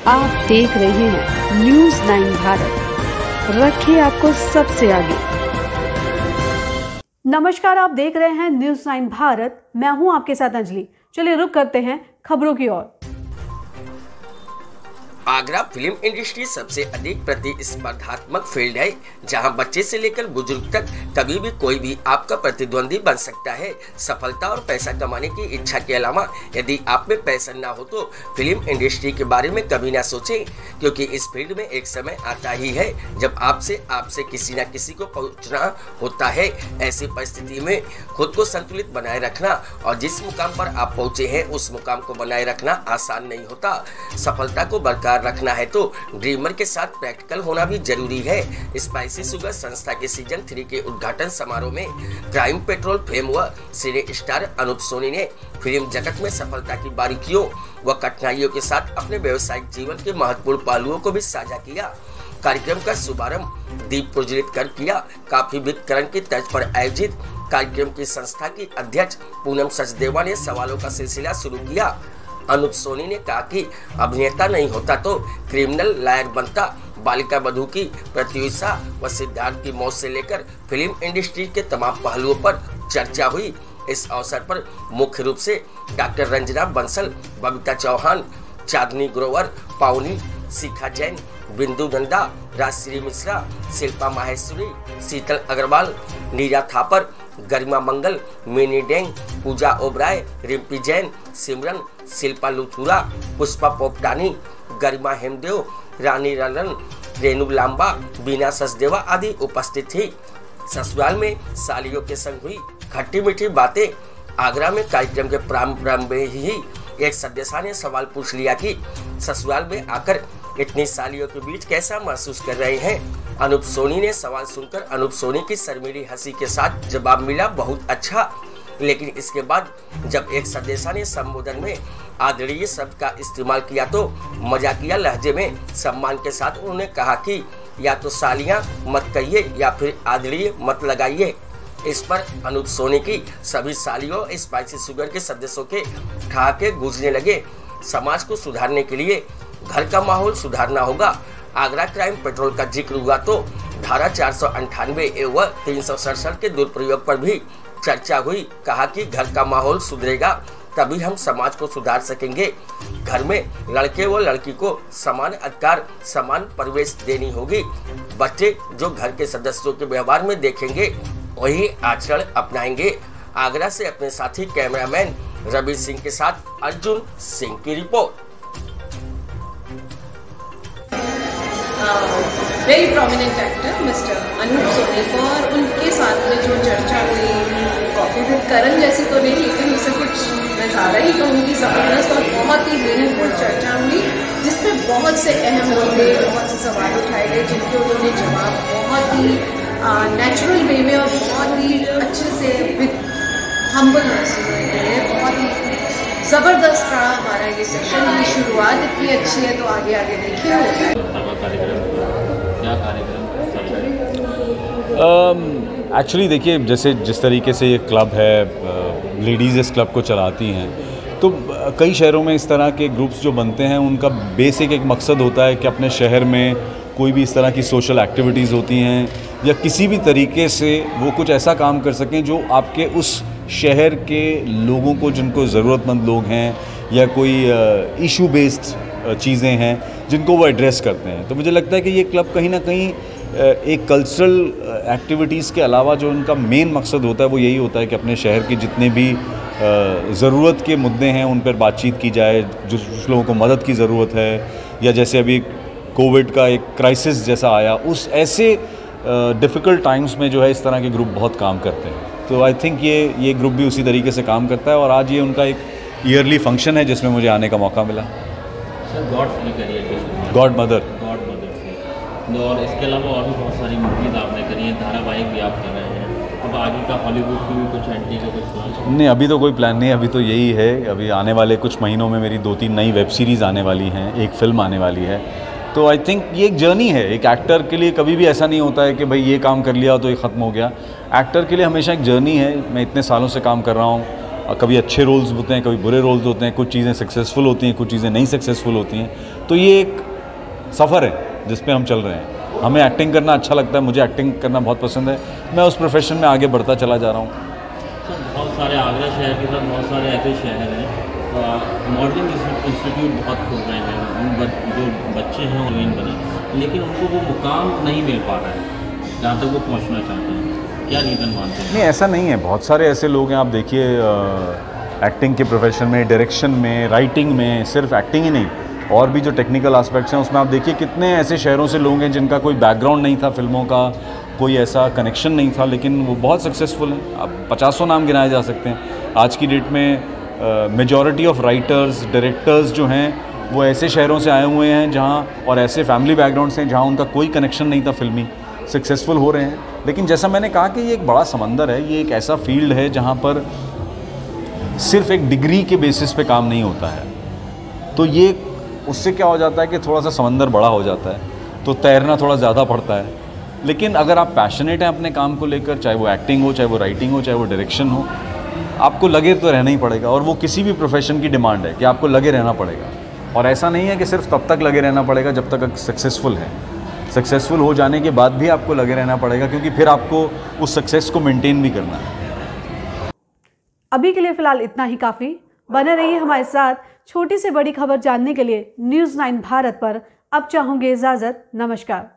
आप देख रहे हैं न्यूज़ 9 भारत, रखिए आपको सबसे आगे। नमस्कार, आप देख रहे हैं न्यूज़ 9 भारत। मैं हूं आपके साथ अंजलि। चलिए रुक करते हैं खबरों की ओर। आगरा फिल्म इंडस्ट्री सबसे अधिक प्रतिस्पर्धात्मक फील्ड है, जहां बच्चे से लेकर बुजुर्ग तक कभी भी कोई भी आपका प्रतिद्वंदी बन सकता है। सफलता और पैसा कमाने की इच्छा के अलावा यदि आप में पैशन ना हो तो फिल्म इंडस्ट्री के बारे में कभी ना सोचें, क्योंकि इस फील्ड में एक समय आता ही है जब आपसे किसी न किसी को पहुंचना होता है। ऐसी परिस्थिति में खुद को संतुलित बनाए रखना और जिस मुकाम पर आप पहुंचे हैं उस मुकाम को बनाए रखना आसान नहीं होता। सफलता को बरकरार रखना है तो ड्रीमर के साथ प्रैक्टिकल होना भी जरूरी है। स्पाइसी शुगर संस्था के सीजन 3 के उद्घाटन समारोह में क्राइम पेट्रोल फेम व सिने स्टार अनूप सोनी ने फिल्म जगत में सफलता की बारीकियों व कठिनाइयों के साथ अपने व्यवसायिक जीवन के महत्वपूर्ण पहलुओं को भी साझा किया। कार्यक्रम का शुभारंभ दीप प्रज्वलित कर किया। काफी विकरण की तर्ज पर आयोजित कार्यक्रम की संस्था की अध्यक्ष पूनम सचदेवा ने सवालों का सिलसिला शुरू किया। अनूप सोनी ने कहा कि अभिनेता नहीं होता तो क्रिमिनल लॉयर बनता। बालिका वधू की प्रत्युषा व सिद्धार्थ की मौत से लेकर फिल्म इंडस्ट्री के तमाम पहलुओं पर चर्चा हुई। इस अवसर पर मुख्य रूप से डॉक्टर रंजना बंसल, बबीता चौहान, चांदनी ग्रोवर, पावनी, शिखा जैन, बिंदु नंदा, राजश्री मिश्रा, शिल्पा माहेश्वरी, शीतल अग्रवाल, नीरा थापर, गरिमा मंगल, मिनी डेंग, पूजा ओबराय, रिम्पी जैन, सिमरन, शिल्पा लुथुरा, पुष्पा पोपटानी, गरिमा हेमदेव, रानी रलन, रेणु लांबा, बीना सचदेवा आदि उपस्थित थी। ससुराल में सालियों के संग हुई खट्टी मीठी बातें। आगरा में कार्यक्रम के प्रारंभ में ही एक सदस्य ने सवाल पूछ लिया कि ससुराल में आकर इतनी सालियों के बीच कैसा महसूस कर रहे हैं। अनूप सोनी ने सवाल सुनकर अनूप सोनी की शर्मीली हंसी के साथ जवाब मिला, बहुत अच्छा। लेकिन इसके बाद जब एक सदस्य ने संबोधन में आदरणीय शब्द का इस्तेमाल किया तो मजाकिया लहजे में सम्मान के साथ उन्होंने कहा कि या तो सालियां मत कहिए या फिर आदरणीय मत लगाइए। इस पर अनूप सोनी की सभी सालियों स्पाइसी शुगर के सदस्यों के ठहाके गूंजने लगे। समाज को सुधारने के लिए घर का माहौल सुधारना होगा। आगरा क्राइम पेट्रोल का जिक्र हुआ तो धारा 498 व 367 के दुरुपयोग पर भी चर्चा हुई। कहा कि घर का माहौल सुधरेगा तभी हम समाज को सुधार सकेंगे। घर में लड़के व लड़की को समान अधिकार, समान परिवेश देनी होगी। बच्चे जो घर के सदस्यों के व्यवहार में देखेंगे वही आचरण अपनाएंगे। आगरा से अपने साथी कैमरामैन रवि सिंह के साथ अर्जुन सिंह की report. Very prominent actor mister Anoop Soni को और उनके साथ में जो चर्चा हुई कॉफी विद करण जैसी तो नहीं, लेकिन उससे कुछ मैं ज़्यादा ही कहूँगी ज़बरदस्त और बहुत ही मीनिंगफुल चर्चा हुई, जिसमें बहुत से अहम मुद्दे, बहुत से सवाल उठाए गए जिनके उन्होंने जवाब बहुत ही नेचुरल वे में और बहुत ही अच्छे से विद हम्बलनेस बहुत ही ज़बरदस्त रहा हमारा ये सेशन। की शुरुआत इतनी अच्छी है तो आगे आगे देखिए एक्चुअली देखिए, जैसे जिस तरीके से ये क्लब है, लेडीज़ इस क्लब को चलाती हैं, तो कई शहरों में इस तरह के ग्रुप्स जो बनते हैं उनका बेसिक एक मकसद होता है कि अपने शहर में कोई भी इस तरह की सोशल एक्टिविटीज़ होती हैं या किसी भी तरीके से वो कुछ ऐसा काम कर सकें जो आपके उस शहर के लोगों को, जिनको ज़रूरतमंद लोग हैं या कोई इशू बेस्ड चीज़ें हैं जिनको वो एड्रेस करते हैं। तो मुझे लगता है कि ये क्लब कहीं ना कहीं एक कल्चरल एक्टिविटीज़ के अलावा जो उनका मेन मकसद होता है वो यही होता है कि अपने शहर के जितने भी ज़रूरत के मुद्दे हैं उन पर बातचीत की जाए। जो लोगों को मदद की ज़रूरत है या जैसे अभी कोविड का एक क्राइसिस जैसा आया, उस ऐसे डिफ़िकल्ट टाइम्स में जो है इस तरह के ग्रुप बहुत काम करते हैं। तो आई थिंक ये ग्रुप भी उसी तरीके से काम करता है और आज ये उनका एक ईयरली फंक्शन है जिसमें मुझे आने का मौका मिला। गॉड मदर से, और इसके अलावा और भी बहुत सारी मूवीज़ आपने करी हैं, धारावाहिक भी आप कर रहे हैं। अब आगे का हॉलीवुड की भी कुछ एंट्री का कुछ प्लान? नहीं, अभी तो कोई प्लान नहीं है। अभी तो यही है, अभी आने वाले कुछ महीनों में मेरी 2-3 नई वेब सीरीज़ आने वाली हैं, एक फ़िल्म आने वाली है। तो आई थिंक ये एक जर्नी है। एक एक्टर के लिए कभी भी ऐसा नहीं होता है कि भाई ये काम कर लिया तो ये ख़त्म हो गया। एक्टर के लिए हमेशा एक जर्नी है। मैं इतने सालों से काम कर रहा हूँ कभी अच्छे रोल्स होते हैं, कभी बुरे रोल्स होते हैं, कुछ चीज़ें सक्सेसफुल होती हैं, कुछ चीज़ें नहीं सक्सेसफुल होती हैं। तो ये एक सफ़र है जिस पे हम चल रहे हैं। हमें एक्टिंग करना अच्छा लगता है, मुझे एक्टिंग करना बहुत पसंद है, मैं उस प्रोफेशन में आगे बढ़ता चला जा रहा हूँ। सर बहुत सारे आगरा शहर के साथ बहुत सारे ऐसे शहर हैं, मॉडलिंग इंस्टीट्यूट बहुत खुल रहे हैं, जो बच्चे हैं हीरोइन बने, लेकिन उनको वो मुकाम नहीं मिल पा रहा है जहाँ तक वो पहुँचना चाहते हैं। क्या रीज़न मानते हैं? नहीं, ऐसा नहीं है, बहुत सारे ऐसे लोग हैं। आप देखिए एक्टिंग के प्रोफेशन में, डायरेक्शन में, राइटिंग में, सिर्फ एक्टिंग ही नहीं, और भी जो टेक्निकल एस्पेक्ट्स हैं उसमें आप देखिए कितने ऐसे शहरों से लोग हैं जिनका कोई बैकग्राउंड नहीं था फिल्मों का, कोई ऐसा कनेक्शन नहीं था, लेकिन वो बहुत सक्सेसफुल हैं। अब 50 नाम गिनाए जा सकते हैं आज की डेट में। मेजॉरिटी ऑफ राइटर्स, डायरेक्टर्स जो हैं वो ऐसे शहरों से आए हुए हैं जहाँ, और ऐसे फैमिली बैकग्राउंड से जहाँ उनका कोई कनेक्शन नहीं था फिल्मी, सक्सेसफुल हो रहे हैं। लेकिन जैसा मैंने कहा कि ये एक बड़ा समंदर है, ये एक ऐसा फील्ड है जहाँ पर सिर्फ एक डिग्री के बेसिस पे काम नहीं होता है। तो ये उससे क्या हो जाता है कि थोड़ा सा समंदर बड़ा हो जाता है, तो तैरना थोड़ा ज़्यादा पड़ता है। लेकिन अगर आप पैशनेट हैं अपने काम को लेकर, चाहे वो एक्टिंग हो, चाहे वो राइटिंग हो, चाहे वो डायरेक्शन हो, आपको लगे तो रहना ही पड़ेगा। और वो किसी भी प्रोफेशन की डिमांड है कि आपको लगे रहना पड़ेगा। और ऐसा नहीं है कि सिर्फ तब तक लगे रहना पड़ेगा जब तक सक्सेसफुल है। सक्सेसफुल हो जाने के बाद भी आपको लगे रहना पड़ेगा, क्योंकि फिर आपको उस सक्सेस को मेंटेन भी करना है। अभी के लिए फ़िलहाल इतना ही काफ़ी। बने रहिए हमारे साथ छोटी से बड़ी खबर जानने के लिए न्यूज़ 9 भारत पर। अब चाहूँगी इजाज़त। नमस्कार।